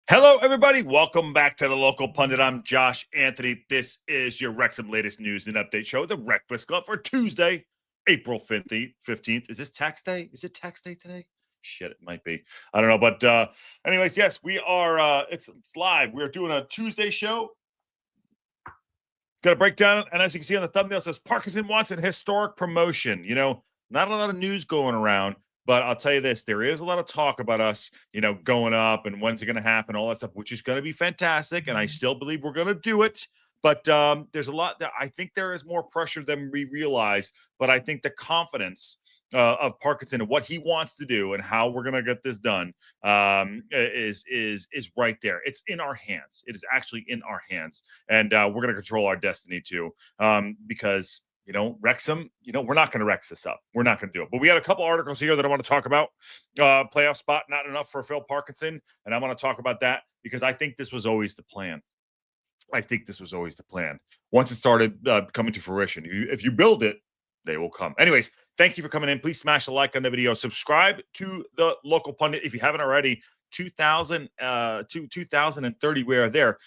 Hello, everybody. Welcome back to the Local Pundit. I'm Josh Anthony. This is your Wrexham latest news and update show, the WREXfast Club, for Tuesday, April 15th. Is this tax day? Is it tax day today? Shit, it might be. I don't know. But anyways, yes, we are. It's live. We're doing a Tuesday show. Got a breakdown. And as you can see on the thumbnail, it says Parkinson wants an historic promotion. You know, not a lot of news going around. But I'll tell you this, there is a lot of talk about us, going up and when's it going to happen, all that stuff, which is going to be fantastic. And I still believe we're going to do it. But there's a lot that I think there is more pressure than we realize. But I think the confidence of Parkinson and what he wants to do and how we're going to get this done is right there. It's in our hands. It is actually in our hands. And we're going to control our destiny too, because Wrexham, we're not going to Rex this up. We're not going to do it. But we got a couple articles here that I want to talk about. Playoff spot, not enough for Phil Parkinson. And I want to talk about that because I think this was always the plan. Once it started coming to fruition, if you build it, they will come. Anyways, thank you for coming in. Please smash a like on the video. Subscribe to the Local Pundit if you haven't already. 2030, we are there.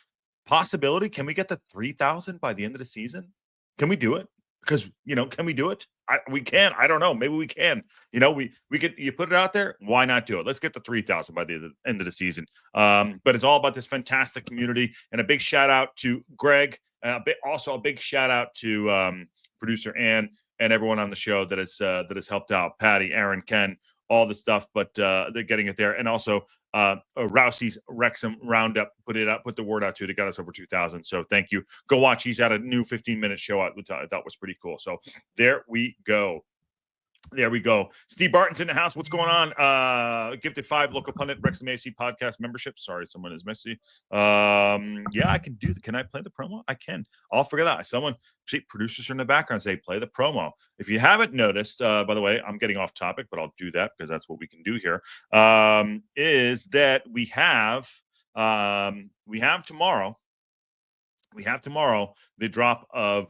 Possibility, can we get to 3,000 by the end of the season? Can we do it? Because, can we do it? We can. I don't know. Maybe we can. We could. You put it out there. Why not do it? Let's get to 3,000 by the end of the season. But it's all about this fantastic community. And a big shout out to Greg. Also a big shout out to producer Ann and everyone on the show that has helped out. Patty, Aaron, Ken, all the stuff. But they're getting it there. And also Rousey's Wrexham Roundup put the word out to got us over 2,000. So thank you. Go watch. He's had a new 15-minute show out, which I thought was pretty cool. So there we go. Steve Barton's in the house. What's going on? Gifted 5 Local Pundit Wrexham AC podcast memberships. Sorry, someone is messy. Yeah, I can do that. Can I play the promo? I can. I'll figure that out. Producers are in the background say, play the promo. If you haven't noticed, by the way, I'm getting off topic, but I'll do that because that's what we can do here. Is that we have tomorrow. We have tomorrow the drop of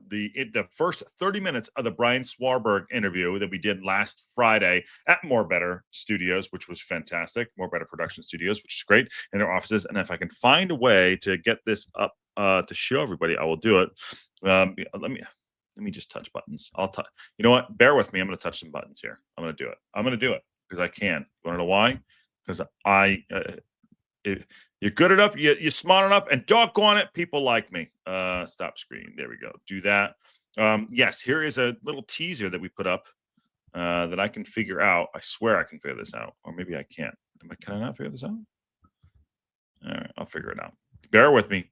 the first 30 minutes of the Brian Swarberg interview that we did last Friday at More Better Studios, which was fantastic. More Better Production Studios, which is great, in their offices. And if I can find a way to get this up to show everybody, I will do it. Let me just touch buttons. You know what? Bear with me. I'm going to touch some buttons here. I'm going to do it. Because I can. You want to know why? Because you're good enough, you're smart enough, and doggone it, people like me. Stop screen. There we go. Do that. Yes, here is a little teaser that we put up that I can figure out. I swear I can figure this out. Or maybe I can't. Can I not figure this out? All right, I'll figure it out. Bear with me.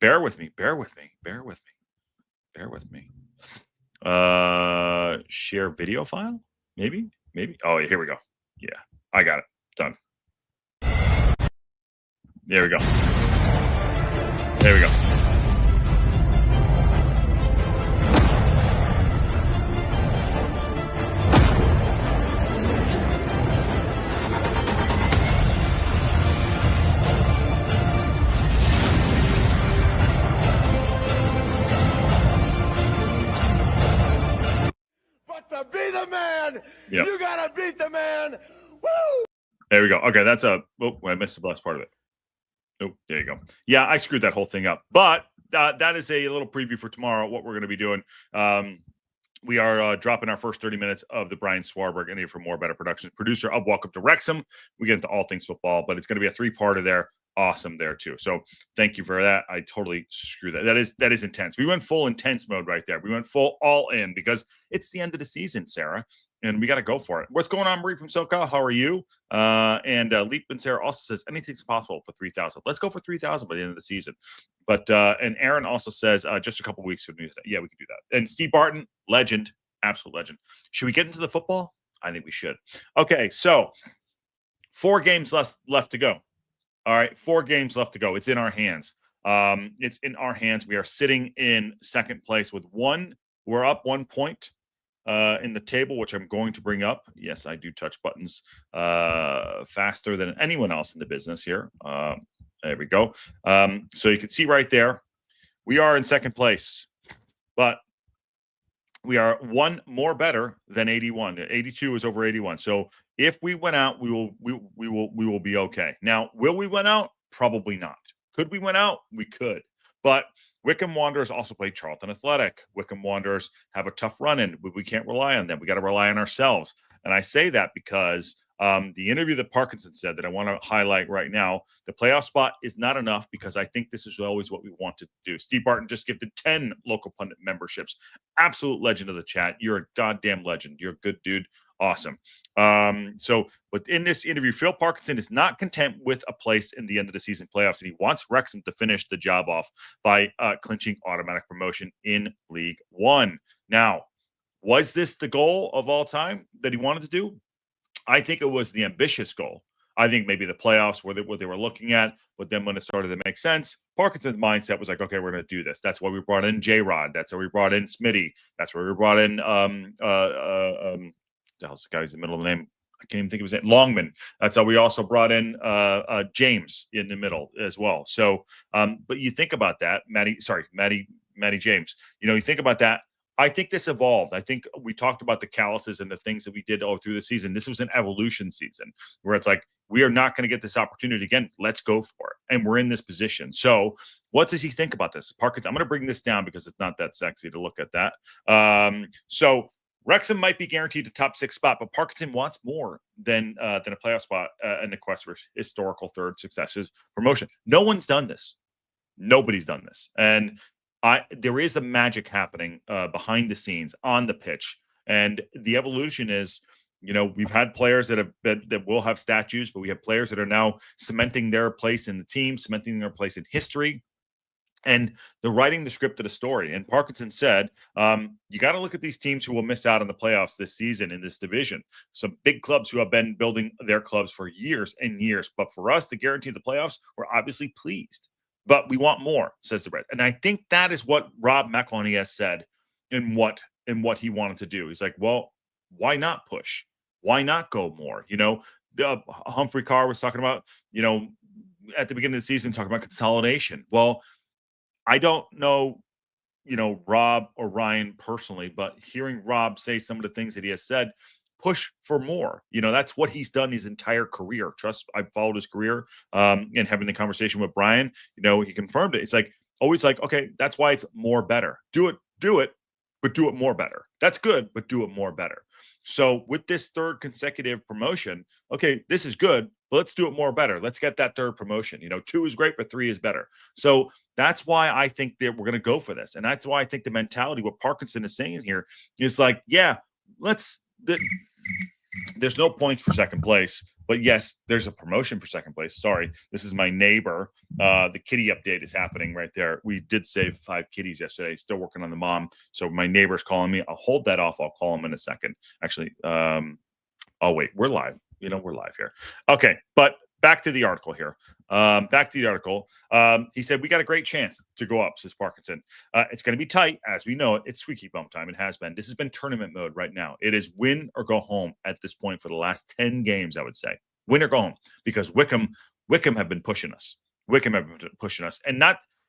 Share video file? Maybe. Oh, here we go. Yeah, I got it. Done. There we go. But to be the man, You gotta beat the man. Woo! There we go. Okay, that's I missed the last part of it. Oh, there you go. Yeah, I screwed that whole thing up. But that is a little preview for tomorrow, what we're going to be doing. We are dropping our first 30 minutes of the Brian Swarberg interview for More Better Productions, producer of Welcome to Wrexham. We get into all things football, but it's going to be a 3-parter there. Awesome there, too. So thank you for that. I totally screwed that. That is intense. We went full intense mode right there. We went full all in because it's the end of the season, Sarah. And we got to go for it. What's going on, Marie from SoCal? How are you? And Leap and Sarah also says anything's possible for 3,000. Let's go for 3,000 by the end of the season. But and Aaron also says just a couple weeks. Yeah, we can do that. And Steve Barton, legend, absolute legend. Should we get into the football? I think we should. Okay, so 4 games left to go. All right, 4 games left to go. It's in our hands. It's in our hands. We are sitting in second place with 1. We're up 1 point. In the table, which I'm going to bring up. Yes, I do touch buttons faster than anyone else in the business here. There we go. So you can see right there, we are in second place, but we are 1 more better than 81. 82 is over 81. So if we win out, we will be okay. Now, will we win out? Probably not. Could we win out? We could. But Wycombe Wanderers also play Charlton Athletic. Wycombe Wanderers have a tough run-in. We can't rely on them. We got to rely on ourselves. And I say that because the interview that Parkinson said that I want to highlight right now, the playoff spot is not enough because I think this is always what we want to do. Steve Barton just gifted 10 local pundit memberships. Absolute legend of the chat. You're a goddamn legend. You're a good dude. Awesome. So within this interview, Phil Parkinson is not content with a place in the end of the season playoffs, and he wants Wrexham to finish the job off by clinching automatic promotion in League One. Now, was this the goal of all time that he wanted to do? I think it was the ambitious goal. I think maybe the playoffs were what they were looking at, but then when it started to make sense, Parkinson's mindset was like, okay, we're going to do this. That's why we brought in J-Rod. That's why we brought in Smitty. That's why we brought in the hell's the guy who's in the middle of the name? I can't even think of his name. Longman. That's how we also brought in James in the middle as well. So, but you think about that, Matty James. You think about that. I think this evolved. I think we talked about the calluses and the things that we did all through the season. This was an evolution season where it's like, we are not going to get this opportunity again. Let's go for it. And we're in this position. So what does he think about this? Parkinson, I'm going to bring this down because it's not that sexy to look at that. So Wrexham might be guaranteed a top 6 spot, but Parkinson wants more than a playoff spot in the quest for historical third successes promotion. No one's done this. Nobody's done this. And there is a magic happening behind the scenes on the pitch. And the evolution is, we've had players that will have statues, but we have players that are now cementing their place in the team, cementing their place in history. And they're writing the script of the story. And Parkinson said, you got to look at these teams who will miss out on the playoffs this season in this division. Some big clubs who have been building their clubs for years and years. But for us to guarantee the playoffs, we're obviously pleased. But we want more, says the Red. And I think that is what Rob McElhenney has said in what he wanted to do. He's like, well, why not push? Why not go more? Humphrey Carr was talking about, at the beginning of the season, talking about consolidation. Well, I don't know, Rob or Ryan personally, but hearing Rob say some of the things that he has said, push for more. That's what he's done his entire career. I've followed his career and having the conversation with Brian, he confirmed it. It's like, always like, okay, that's why it's more better. Do it, but do it more better. That's good, but do it more better. So with this third consecutive promotion, okay, this is good, but let's do it more better. Let's get that third promotion. 2 is great, but 3 is better. So that's why I think that we're going to go for this. And that's why I think the mentality, what Parkinson is saying here is like, yeah, there's no points for second place, but yes, there's a promotion for second place. Sorry, this is my neighbor. The kitty update is happening right there. We did save 5 kitties yesterday. Still working on the mom. So my neighbor's calling me. I'll hold that off. I'll call him in a second. Actually, oh wait, we're live. We're live here. Okay, but back to the article here. He said, we got a great chance to go up, says Parkinson. It's going to be tight, as we know it. It's squeaky bum time. It has been. This has been tournament mode right now. It is win or go home at this point for the last 10 games, I would say. Win or go home, because Wycombe have been pushing us. And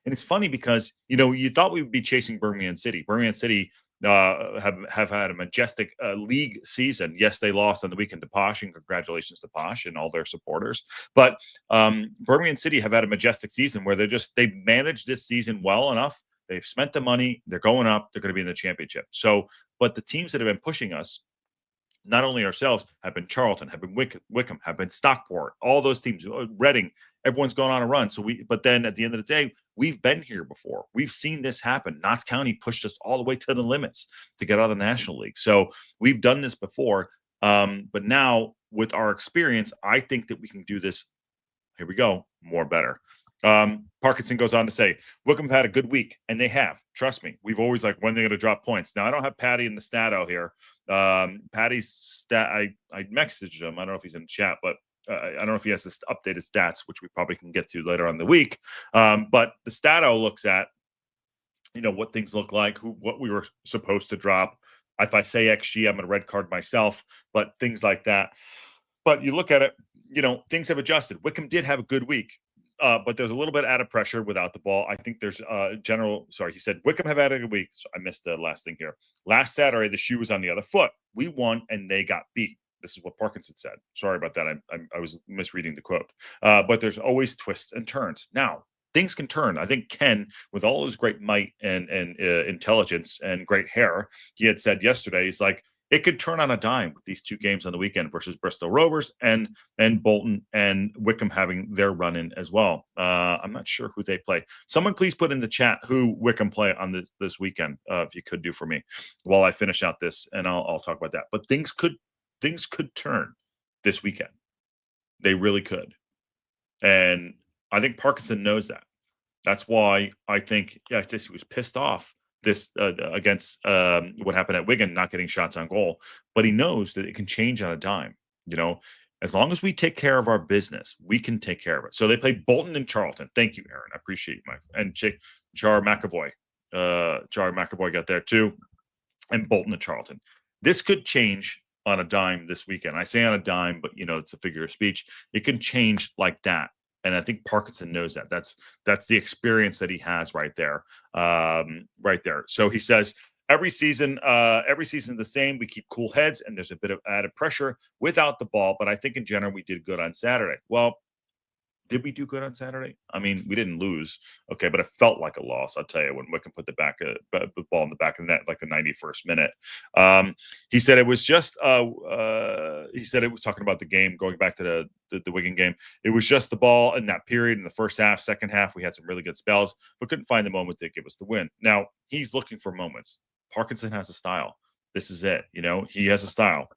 it's funny because, you thought we would be chasing Birmingham City. Birmingham City have had a majestic league season. Yes, they lost on the weekend to Posh, and congratulations to Posh and all their supporters. But Birmingham City have had a majestic season where they've managed this season well enough. They've spent the money. They're going up. They're going to be in the championship. So, but the teams that have been pushing us, not only ourselves, have been Charlton, have been Wycombe, have been Stockport, all those teams, Reading, everyone's going on a run. But then at the end of the day, we've been here before. We've seen this happen. Notts County pushed us all the way to the limits to get out of the National League. So we've done this before. But now with our experience, I think that we can do this. Here we go. More better. Parkinson goes on to say, Wycombe have had a good week, and they have. Trust me. We've always like, when they're going to drop points. Now, I don't have Patty in the stat out here. Patty's stat, I messaged him. I don't know if he's in the chat, but I don't know if he has this updated stats, which we probably can get to later on in the week. But the Stato looks at, what things look like, what we were supposed to drop. If I say XG, I'm going to red card myself, but things like that. But you look at it, things have adjusted. Wycombe did have a good week. But there's a little bit out of pressure without the ball. I think there's he said Wycombe have had a good week. So I missed the last thing here. Last Saturday, the shoe was on the other foot. We won and they got beat. This is what Parkinson said. Sorry about that. I was misreading the quote. But there's always twists and turns. Now, things can turn. I think Ken, with all his great might and intelligence and great hair, he had said yesterday, he's like, it could turn on a dime with these 2 games on the weekend versus Bristol Rovers and Bolton and Wickham having their run in as well. I'm not sure who they play. Someone please put in the chat who Wickham play on this weekend, if you could do for me while I finish out this, and I'll talk about that. But things could turn this weekend. They really could. And I think Parkinson knows that. That's why I think, he was pissed off this against what happened at Wigan, not getting shots on goal. But he knows that it can change on a dime. As long as we take care of our business, we can take care of it. So they play Bolton and Charlton. Thank you, Aaron. I appreciate you. And Jar McAvoy. Jar McAvoy got there too. And Bolton and Charlton. This could change on a dime this weekend. I say on a dime, but it's a figure of speech. It can change like that. And I think Parkinson knows that. That's the experience that he has right there. So he says every season the same. We keep cool heads, and there's a bit of added pressure without the ball. But I think in general we did good on Saturday. Well, did we do good on Saturday? I mean, we didn't lose, okay, but it felt like a loss. I'll tell you, when Wickham put the ball in the back of the net, like the 91st minute. He said it was just. He said it was talking about the game, going back to the Wigan game. It was just the ball in that period in the first half. Second half, we had some really good spells, but couldn't find the moment to give us the win. Now he's looking for moments. Parkinson has a style. This is it. He has a style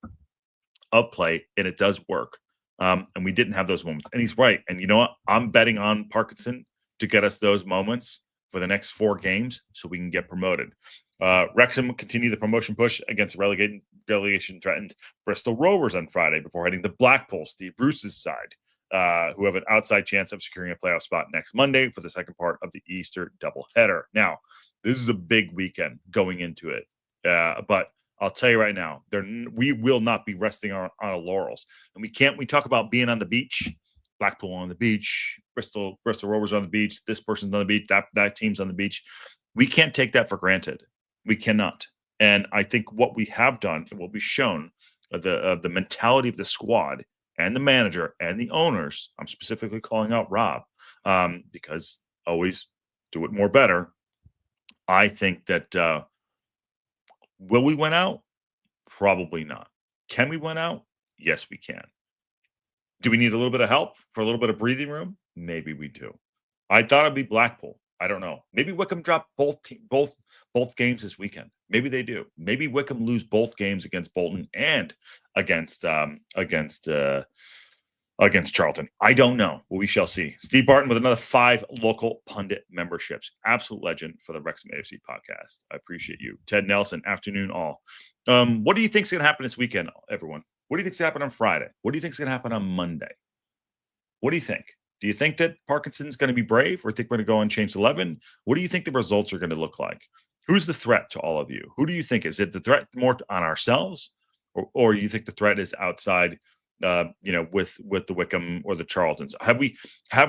of play, and it does work. And we didn't have those moments. And he's right. And you know what? I'm betting on Parkinson to get us those moments for the next 4 games so we can get promoted. Wrexham will continue the promotion push against relegation-threatened Bristol Rovers on Friday before heading to Blackpool, Steve Bruce's side, who have an outside chance of securing a playoff spot next Monday for the second part of the Easter doubleheader. Now, this is a big weekend going into it. But I'll tell you right now, we will not be resting on our laurels. And we talk about being on the beach, Blackpool on the beach, Bristol Rovers on the beach, this person's on the beach, that team's on the beach. We can't take that for granted. We cannot. And I think what we have done and what we've shown of the mentality of the squad and the manager and the owners, I'm specifically calling out Rob, because always do it more better. I think that will we win out? Probably not. Can we win out? Yes, we can. Do we need a little bit of help for a little bit of breathing room? Maybe we do. I thought it'd be Blackpool. I don't know. Maybe Wickham drop both games this weekend. Maybe they do. Maybe Wickham lose both games against Bolton and against Charlton. I don't know. Well, we shall see. Steve Barton with another 5 local pundit memberships. Absolute legend for the Wrexham AFC podcast. I appreciate you. Ted Nelson, afternoon all. What do you think is going to happen this weekend, everyone? What do you think is going to happen on Friday? What do you think is going to happen on Monday? What do you think? Do you think that Parkinson's going to be brave, or think we're going to go and change 11? What do you think the results are going to look like? Who's the threat to all of you? Who do you think? Is it the threat more on ourselves, or do you think the threat is outside? With the Wickham or the Charltons, have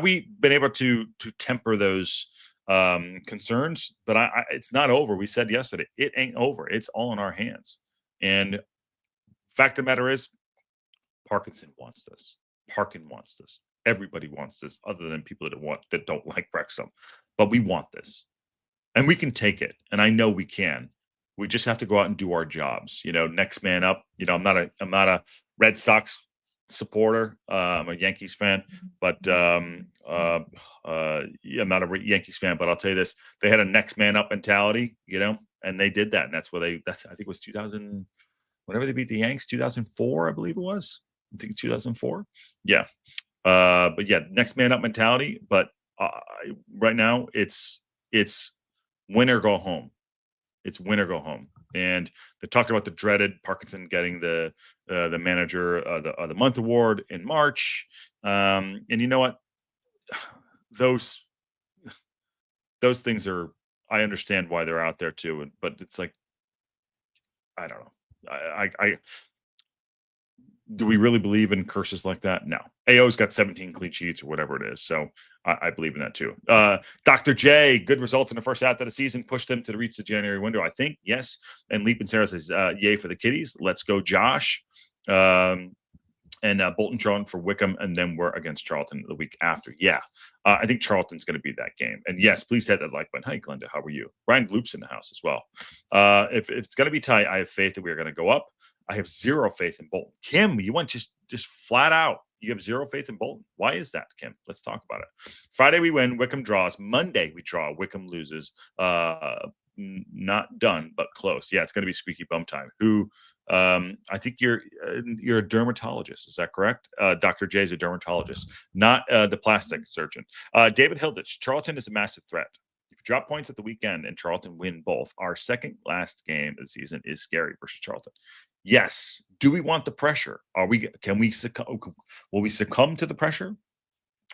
we been able to temper those concerns? But it's not over. We said yesterday, it ain't over. It's all in our hands. And fact of the matter is, Parkinson wants this. Parkin wants this. Everybody wants this, other than people that don't like Wrexham. But we want this, and we can take it. And I know we can. We just have to go out and do our jobs. Next man up. I'm not a Red Sox supporter. I'm a Yankees fan, but I'm not a Yankees fan. But I'll tell you this: they had a next man up mentality, and they did that, and that's where I think it was 2000. Whenever they beat the Yanks, 2004, I believe it was. I think 2004. Yeah. But yeah, next man up mentality. But right now, it's win or go home. It's win or go home. And they talked about the dreaded Parkinson getting the manager of the month award in March. And you know what? Those things are. I understand why they're out there too. But it's like, I don't know. I do we really believe in curses like that? No. AO's got 17 clean sheets or whatever it is. So I believe in that too. Dr. J, good results in the first half of the season, pushed them to reach the January window, I think. Yes. And Leap and Sarah says, yay for the Kitties. Let's go, Josh. And Bolton Charlton for Wickham, and then we're against Charlton the week after. Yeah, I think Charlton's going to be that game. And yes, please hit that like button. Hi, Glenda, how are you? Brian Loop's in the house as well. If it's going to be tight, I have faith that we are going to go up. I have zero faith in Bolton. Kim, you went just flat out. You have zero faith in Bolton. Why is that, Kim? Let's talk about it. Friday we win. Wickham draws. Monday we draw. Wickham loses. Not done, but close. Yeah, it's going to be squeaky bum time. Who? I think you're a dermatologist. Is that correct? Dr. J is a dermatologist, not the plastic surgeon. David Hilditch. Charlton is a massive threat. If you drop points at the weekend and Charlton win both, our second last game of the season is scary versus Charlton. Yes. Do we want the pressure? Can we succumb? Will we succumb to the pressure?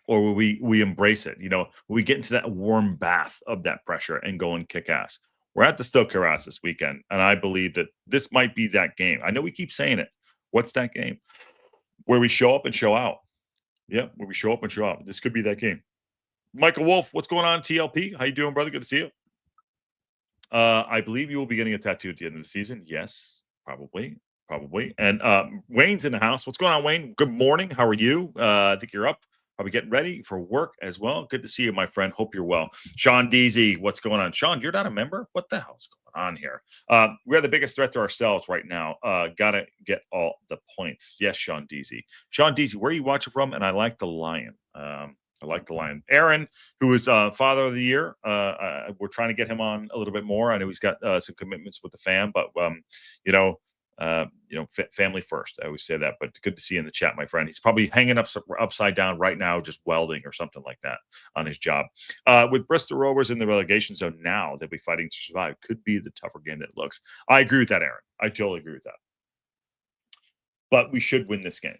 Or will we embrace it? Will we get into that warm bath of that pressure and go and kick ass? We're at the Stoke Carras this weekend, and I believe that this might be that game. I know we keep saying it. What's that game? Where we show up and show out. Yeah, where we show up and show out. This could be that game. Michael Wolf, what's going on, TLP? How you doing, brother? Good to see you. I believe you will be getting a tattoo at the end of the season. Yes, probably. And Wayne's in the house. What's going on, Wayne? Good morning. How are you? I think you're up. Probably getting ready for work as well. Good to see you, my friend. Hope you're well. Sean Deasy, what's going on? Sean, you're not a member? What the hell's going on here? We're the biggest threat to ourselves right now. Gotta get all the points. Yes, Sean Deasy. Sean Deasy, where are you watching from? And I like the Lion. Aaron, who is Father of the Year. We're trying to get him on a little bit more. I know he's got some commitments with the fam, but family first. I always say that, but good to see you in the chat, my friend. He's probably hanging upside down right now, just welding or something like that on his job. With Bristol Rovers in the relegation zone now, they'll be fighting to survive. Could be the tougher game that it looks. I agree with that, Aaron. I totally agree with that. But we should win this game.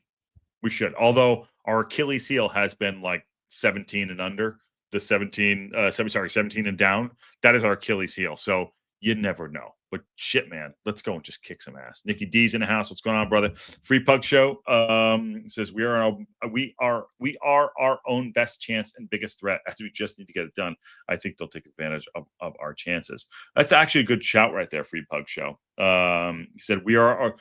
We should. Although our Achilles heel has been like 17 and under, 17 and down. That is our Achilles heel. So you never know. But shit, man, let's go and just kick some ass. Nikki D's in the house. What's going on, brother? Free Pug Show says we are our own best chance and biggest threat, as we just need to get it done. I think they'll take advantage of our chances. That's actually a good shout right there, Free Pug Show. He said we are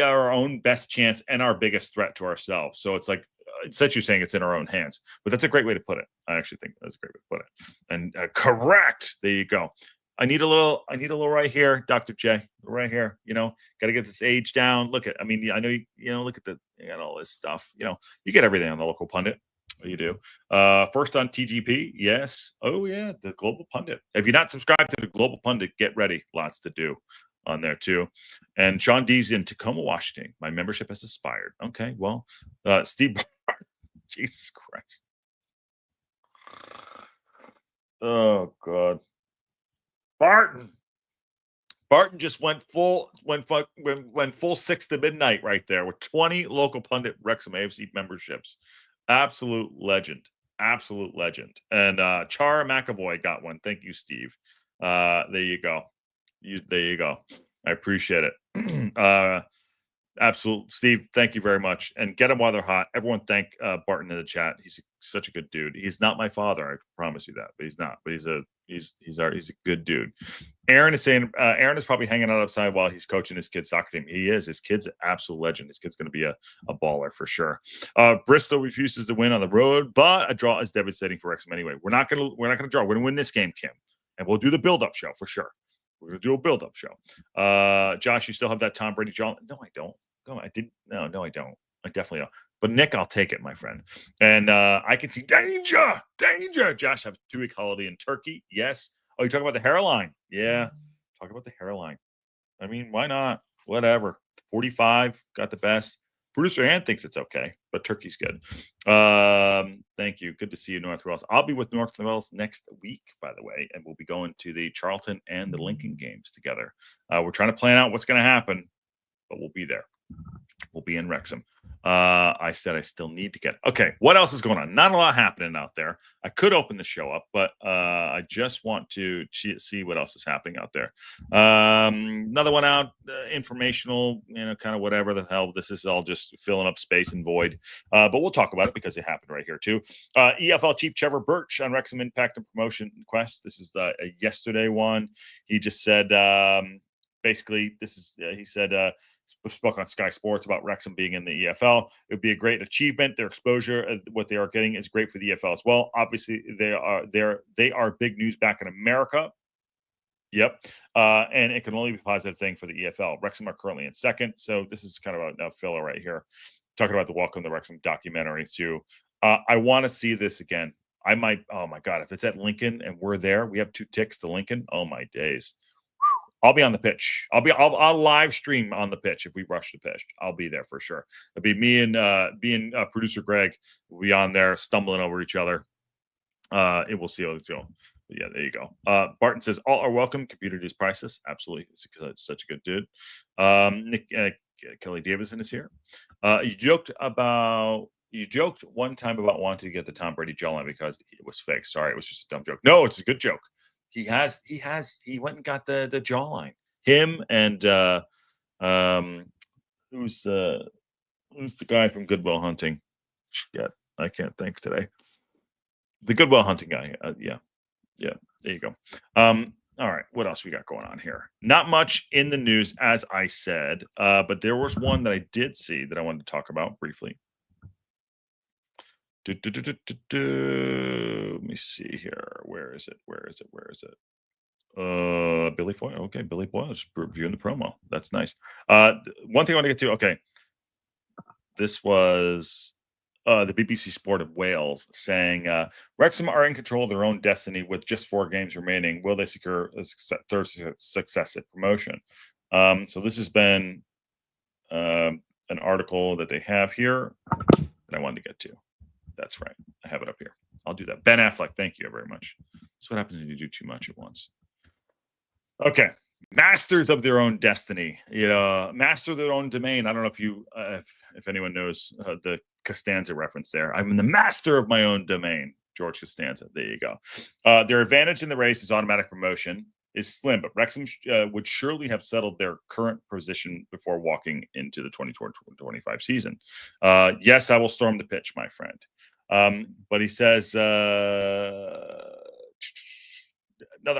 our own best chance and our biggest threat to ourselves. So it's like it's such you saying it's in our own hands, but that's a great way to put it. I actually think that's a great way to put it. And correct. There you go. I need a little right here, Dr. J, right here. Got to get this age down. I know look at you got all this stuff. You get everything on the local pundit. You do. First on TGP. Yes. Oh yeah. The Global Pundit. If you're not subscribed to the Global Pundit, get ready. Lots to do on there too. And Sean D's in Tacoma, Washington. My membership has expired. Okay. Well, Steve, Jesus Christ. Oh God. Barton just went full 6 to midnight right there with 20 local pundit Wrexham AFC memberships. Absolute legend. And Chara McAvoy got one. Thank you, Steve. There you go. There you go. I appreciate it. Absolute Steve, thank you very much. And get them while they're hot. Everyone thank Barton in the chat. He's such a good dude. He's not my father, I promise you that, but he's not. But he's a good dude. Aaron is saying Aaron is probably hanging out outside while he's coaching his kid's soccer team. He is. His kid's an absolute legend. His kid's going to be a baller for sure. Bristol refuses to win on the road, but a draw is devastating for Wrexham anyway. We're not gonna draw. We're gonna win this game, Kim, and we'll do the build-up show for sure. We're gonna do a build-up show. Josh, you still have that Tom Brady jaw? No, I don't. No, I didn't. No, I don't. I definitely don't. But Nick, I'll take it, my friend. And I can see danger. Josh, have a 2-week holiday in Turkey. Yes. Oh, you're talking about the hairline? Yeah. Talk about the hairline. I mean, why not? Whatever. 45, got the best. Producer Ann thinks it's okay, but Turkey's good. Thank you. Good to see you, North Wales. I'll be with North Wales next week, by the way, and we'll be going to the Charlton and the Lincoln games together. We're trying to plan out what's going to happen, but we'll be there. We'll be in Wrexham. I said I still need to get. Okay, what else is going on? Not a lot happening out there. I could open the show up, but I just want to see what else is happening out there. Another one out, informational, kind of whatever the hell. This is all just filling up space and void. But we'll talk about it because it happened right here too. EFL Chief Trevor Birch on Wrexham Impact and Promotion Quest. This is a yesterday one. He just said, basically, this is he said. spoke on Sky Sports about Wrexham being in the EFL. It would be a great achievement. Their exposure, what they are getting, is great for the EFL as well. Obviously, they are big news back in America. Yep. And it can only be a positive thing for the EFL. Wrexham are currently in second. So this is kind of a filler right here. Talking about the Welcome to Wrexham documentary too. I want to see this again. I might, oh my God, if it's at Lincoln and we're there, we have 2 ticks to Lincoln. Oh my days. I'll be on the pitch. I'll live stream on the pitch if we rush the pitch. I'll be there for sure. It'll be me and producer Greg will be on there stumbling over each other. And we'll see how it's going. But yeah, there you go. Barton says, all are welcome. Computer is priceless. Absolutely. It's such a good dude. Kelly Davison is here. You joked one time about wanting to get the Tom Brady jawline because it was fake. Sorry, it was just a dumb joke. No, it's a good joke. He went and got the jawline. Him and who's the guy from Good Will Hunting? Yeah, I can't think today. The Good Will Hunting guy. Yeah. There you go. All right, what else we got going on here? Not much in the news, as I said, but there was one that I did see that I wanted to talk about briefly. Let me see here. Where is it? Billy Foy. Okay, Billy Foy is reviewing the promo. That's nice. One thing I want to get to. Okay, this was the BBC Sport of Wales saying Wrexham are in control of their own destiny with just 4 games remaining. Will they secure a third successive promotion? So this has been an article that they have here that I wanted to get to. That's right. I have it up here. I'll do that. Ben Affleck, thank you very much. That's what happens when you do too much at once. Okay. Masters of their own destiny. Master of their own domain. I don't know if you, if anyone knows the Costanza reference there. I'm the master of my own domain. George Costanza. There you go. Their advantage in the race is automatic promotion is slim, but Wrexham would surely have settled their current position before walking into the 2024-25 season. Yes, I will storm the pitch, my friend. But he says another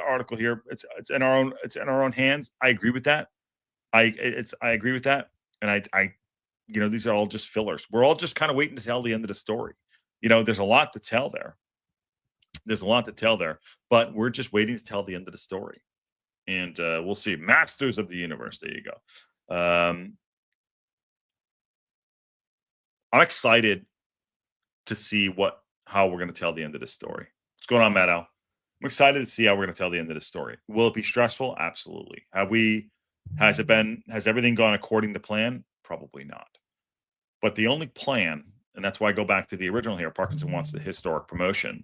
article here. It's in our own hands. I agree with that. I agree with that. And I these are all just fillers. We're all just kind of waiting to tell the end of the story. There's a lot to tell there. But we're just waiting to tell the end of the story. And we'll see. Masters of the universe. There you go. I'm excited to see how we're going to tell the end of this story. What's going on, Matt Al? I'm excited to see how we're going to tell the end of this story. Will it be stressful? Absolutely. Has everything gone according to plan? Probably not. But the only plan, and that's why I go back to the original here, Parkinson wants the historic promotion.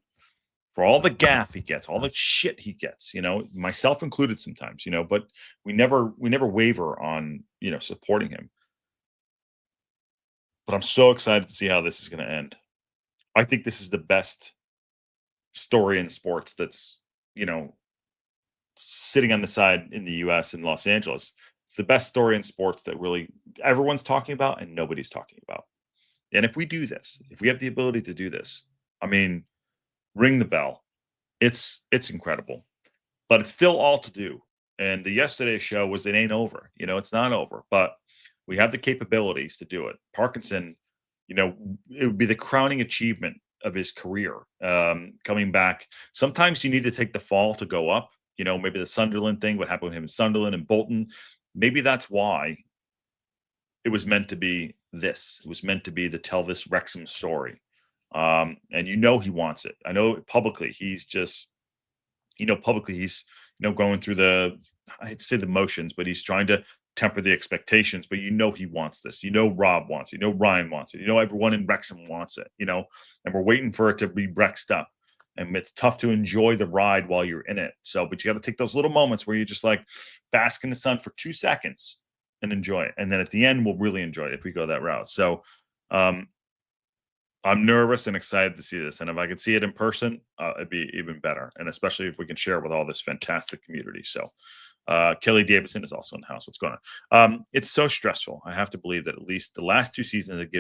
For all the gaff he gets, all the shit he gets, myself included sometimes, but we never waver on, supporting him. But I'm so excited to see how this is going to end. I think this is the best story in sports that's, sitting on the side in the US in Los Angeles. It's the best story in sports that really everyone's talking about and nobody's talking about. And if we do this, if we have the ability to do this, ring the bell. It's incredible, but it's still all to do. And the yesterday's show was it ain't over. It's not over, but we have the capabilities to do it. Parkinson, it would be the crowning achievement of his career, coming back. Sometimes you need to take the fall to go up. Maybe the Sunderland thing, what happened with him in Sunderland and Bolton. Maybe that's why it was meant to be this. It was meant to be tell this Wrexham story. And he wants it. I know publicly he's just, going through I hate to say the motions, but he's trying to temper the expectations, but he wants this. Rob wants it. Ryan wants it. Everyone in Wrexham wants it, and we're waiting for it to be Wrexed up. And it's tough to enjoy the ride while you're in it. But you got to take those little moments where you just bask in the sun for 2 seconds and enjoy it. And then at the end, we'll really enjoy it if we go that route. So, I'm nervous and excited to see this. And if I could see it in person, it'd be even better. And especially if we can share it with all this fantastic community. So Kelly Davison is also in the house. What's going on? It's so stressful. I have to believe that at least the last 2 seasons have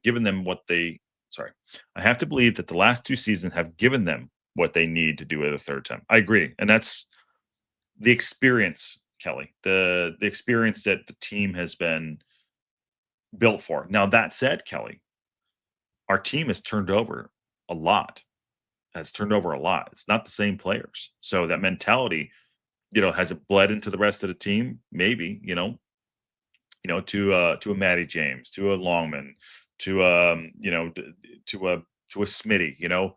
given them what they I have to believe that the last 2 seasons have given them what they need to do it a third time. I agree. And that's the experience Kelly. The experience that the team has been built for. Now, that said, Kelly, our team has turned over a lot. It's not the same players. So that mentality, has it bled into the rest of the team? Maybe, to a Matty James, to a Longman, to to a Smitty,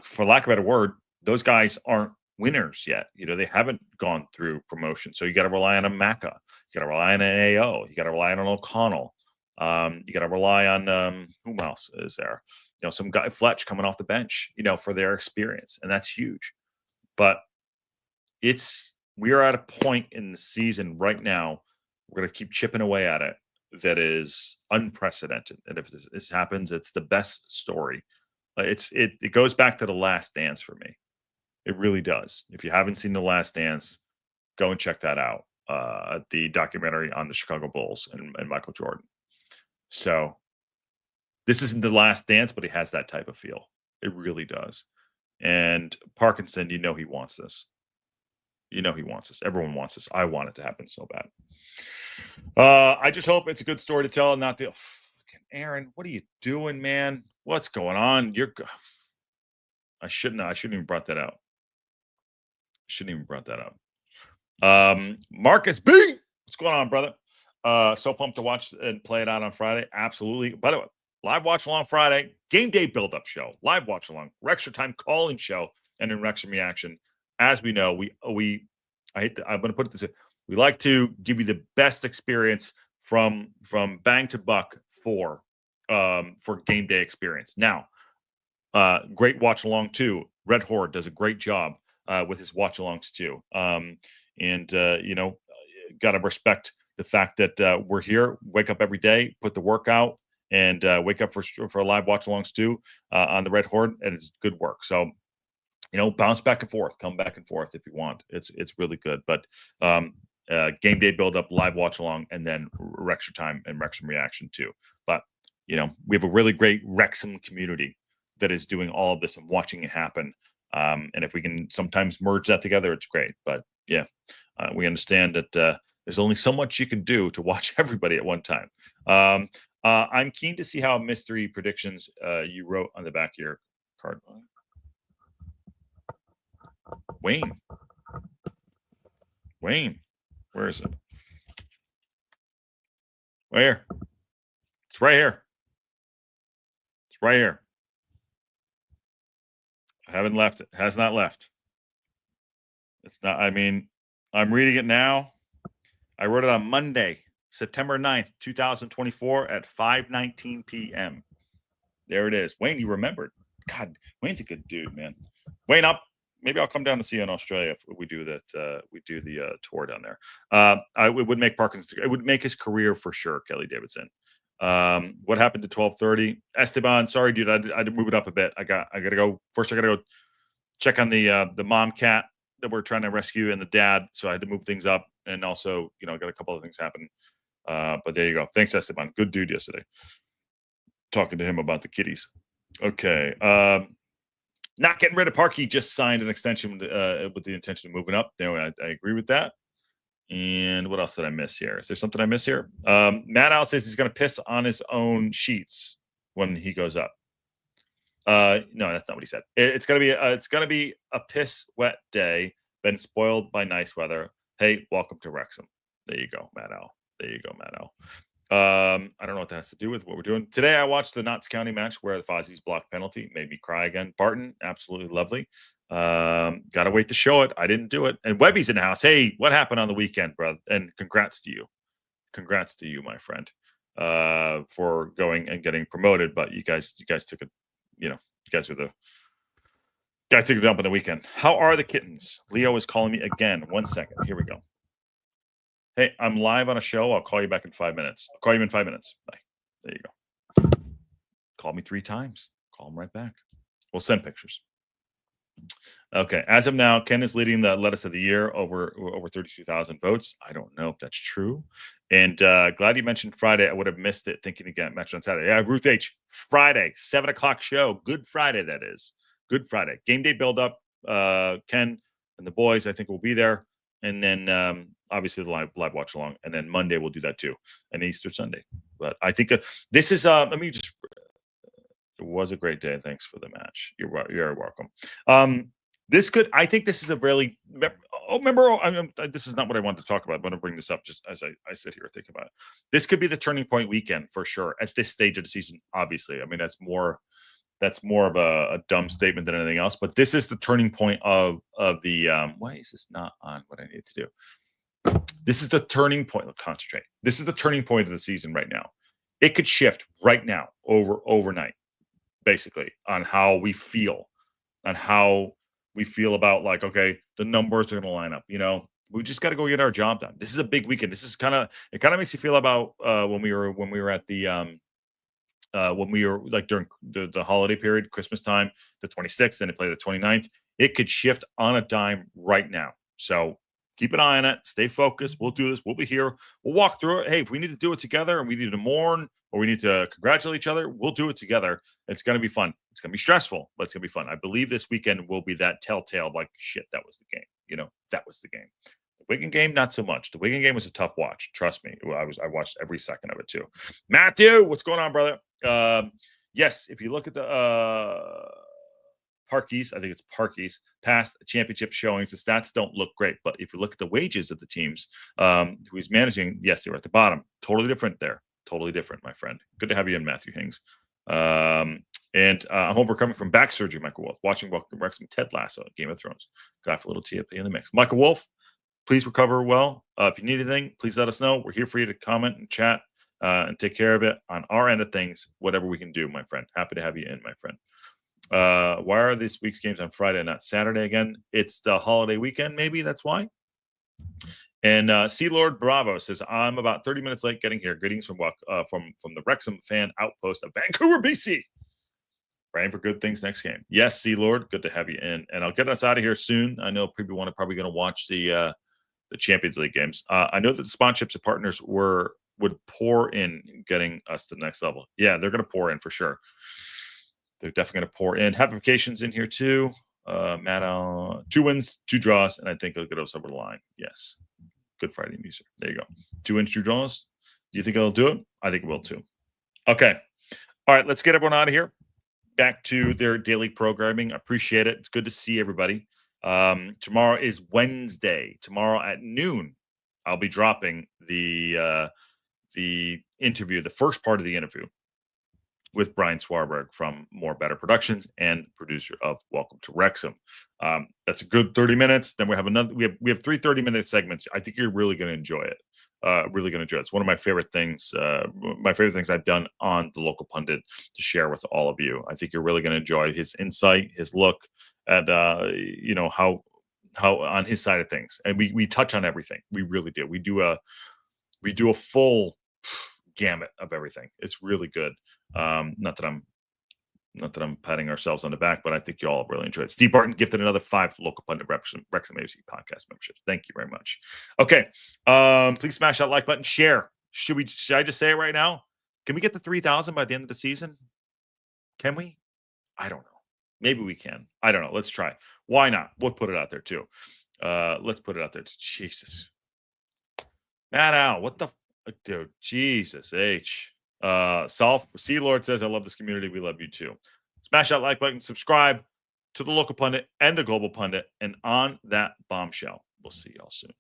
for lack of a better word, those guys aren't winners yet. They haven't gone through promotion. So you got to rely on a Macca. You got to rely on an AO. You got to rely on an O'Connell. You got to rely on who else is there? Some guy Fletch coming off the bench, for their experience, and that's huge. But we are at a point in the season right now. We're going to keep chipping away at it. That is unprecedented, and if this happens, it's the best story. It goes back to The Last Dance for me. It really does. If you haven't seen The Last Dance, go and check that out. The documentary on the Chicago Bulls and Michael Jordan. So this isn't The Last Dance, but it has that type of feel. It really does. And Parkinson, he wants this. He wants this. Everyone wants this. I want it to happen so bad. I just hope it's a good story to tell and not the Aaron, what are you doing, man? What's going on? I shouldn't even brought that out. Marcus B, what's going on, brother? So pumped to watch and play it out on Friday. Absolutely. By the way, live watch along Friday, game day build-up show, live watch along, Wrexham time call-in show, and then Wrexham reaction. As we know, I'm going to put it this way. We like to give you the best experience from bang to buck for game day experience. Now, great watch along too. Red Horde does a great job with his watch alongs too. Got to respect the fact that we're here, wake up every day, put the work out, and wake up for live watch alongs too on the Red Horde, and it's good work. So, bounce back and forth, come back and forth if you want. It's really good. But game day build up, live watch along, and then Wrexham time and Wrexham reaction too. But we have a really great Wrexham community that is doing all of this and watching it happen. And if we can sometimes merge that together, it's great. But yeah, we understand that there's only so much you can do to watch everybody at one time. I'm keen to see how mystery predictions you wrote on the back of your card. Wayne, where is it? Right here. It's right here. I haven't left it. Has not left. It's not, I'm reading it now. I wrote it on Monday, September 9th, 2024 at 5:19 p.m. There it is. Wayne, you remembered. God, Wayne's a good dude, man. Wayne, maybe I'll come down to see you in Australia if we do that. We do the tour down there. It would make Parkinson. It would make his career for sure. Kelly Davidson. What happened to 12:30? Esteban, sorry, dude. I had to move it up a bit. I got to go first. I got to go check on the mom cat that we're trying to rescue and the dad. So I had to move things up, and also got a couple of things happen. But there you go. Thanks, Esteban. Good dude yesterday. Talking to him about the kitties. Okay. Not getting rid of Parky, just signed an extension with the intention of moving up. Anyway, I agree with that. And what else did I miss here? Is there something I miss here? Matt Al says he's going to piss on his own sheets when he goes up. No, that's not what he said. It's going to be a piss wet day, been spoiled by nice weather. Hey, welcome to Wrexham. There you go, Matt Al. I don't know what that has to do with what we're doing. Today I watched the Notts County match where the Fozzie's blocked penalty made me cry again. Barton, absolutely lovely. Gotta wait to show it. I didn't do it. And Webby's in the house. Hey, what happened on the weekend, brother? And congrats to you, my friend, for going and getting promoted. But you guys took a, you guys were the guys took a dump on the weekend. How are the kittens? Leo is calling me again. 1 second. Here we go. Hey, I'm live on a show. I'll call you back in 5 minutes. I'll call you in 5 minutes. Bye. There you go. Call me 3 times. Call him right back. We'll send pictures. Okay. As of now, Ken is leading the lettuce of the year over 32,000 votes. I don't know if that's true. And glad you mentioned Friday. I would have missed it thinking again match on Saturday. Yeah, Ruth H. Friday, 7 o'clock show. Good Friday, that is. Good Friday. Game day build up. Ken and the boys, I think, will be there. And then obviously the live watch along. And then Monday we'll do that too. And Easter Sunday. But I think this is let me just it was a great day. Thanks for the match. You're welcome. I think this is a really this is not what I wanted to talk about. I'm going to bring this up just as I sit here thinking about it. This could be the turning point weekend for sure at this stage of the season. Obviously, I mean that's more of a dumb statement than anything else. But this is the turning point of the. Why is this not on what I need to do? This is the turning point. Let's concentrate. This is the turning point of the season right now. It could shift right now overnight, basically, on how we feel about like, okay, the numbers are going to line up. We just got to go get our job done. This is a big weekend. This is it kind of makes you feel about when we were at the when we were like during the holiday period, Christmas time, the 26th, and they play the 29th. It could shift on a dime right now. So keep an eye on it. Stay focused. We'll do this. We'll be here. We'll walk through it. Hey, if we need to do it together and we need to mourn or we need to congratulate each other, we'll do it together. It's going to be fun. It's going to be stressful, but it's going to be fun. I believe this weekend will be that telltale, like, shit, that was the game. That was the game. The Wigan game, not so much. The Wigan game was a tough watch. Trust me. I watched every second of it too. Matthew, what's going on, brother? Yes, if you look at the Parkies, I think it's Parkies, past championship showings, the stats don't look great. But if you look at the wages of the teams who he's managing, yes, they were at the bottom. Totally different there. Totally different, my friend. Good to have you in, Matthew Hings. And I'm home recovering from back surgery, Michael Wolf. Watching Wrexham Ted Lasso, Game of Thrones. Got a little TFP in the mix. Michael Wolf, please recover well. If you need anything, please let us know. We're here for you to comment and chat and take care of it on our end of things, whatever we can do, my friend. Happy to have you in, my friend. Why are this week's games on Friday, not Saturday again? It's the holiday weekend, maybe that's why. And Sea Lord Bravo says, I'm about 30 minutes late getting here. Greetings from the Wrexham fan outpost of Vancouver, BC. Praying for good things next game. Yes, Sea Lord, good to have you in. And I'll get us out of here soon. I know people probably going to watch the Champions League games. I know that the sponsorships and partners would pour in getting us to the next level. Yeah, they're going to pour in for sure. They're definitely going to pour in. Havocations in here too. Matt, 2 wins, 2 draws, and I think it'll get us over the line. Yes. Good Friday music. There you go. 2 wins, 2 draws. Do you think it'll do it? I think it will too. Okay. All right, let's get everyone out of here. Back to their daily programming. Appreciate it. It's good to see everybody. Tomorrow is Wednesday. Tomorrow at noon, I'll be dropping the interview, the first part of the interview with Brian Swarberg from More Better Productions and producer of Welcome to Wrexham. That's a good 30 minutes. Then we have another. We have 3 30-minute segments. I think you're really going to enjoy it. Really going to enjoy it. It's one of my favorite things. My favorite things I've done on the Local Pundit to share with all of you. I think you're really going to enjoy his insight, his look at how on his side of things. And we touch on everything. We really do. We do a full gamut of everything. It's really good. Not that I'm patting ourselves on the back, but I think you all really enjoyed it. Steve Barton gifted another 5 Local Pundit Wrexham AFC podcast memberships. Thank you very much. Okay. Please smash that like button. Share. Should I just say it right now? Can we get to 3,000 by the end of the season? Can we? I don't know. Maybe we can. I don't know. Let's try. Why not? We'll put it out there too. Let's put it out there. Jesus. Matt Al, what the dude? Jesus H. Sea Lord says, I love this community. We love you too. Smash that like button, subscribe to the Local Pundit and the Global Pundit. And on that bombshell, we'll see y'all soon.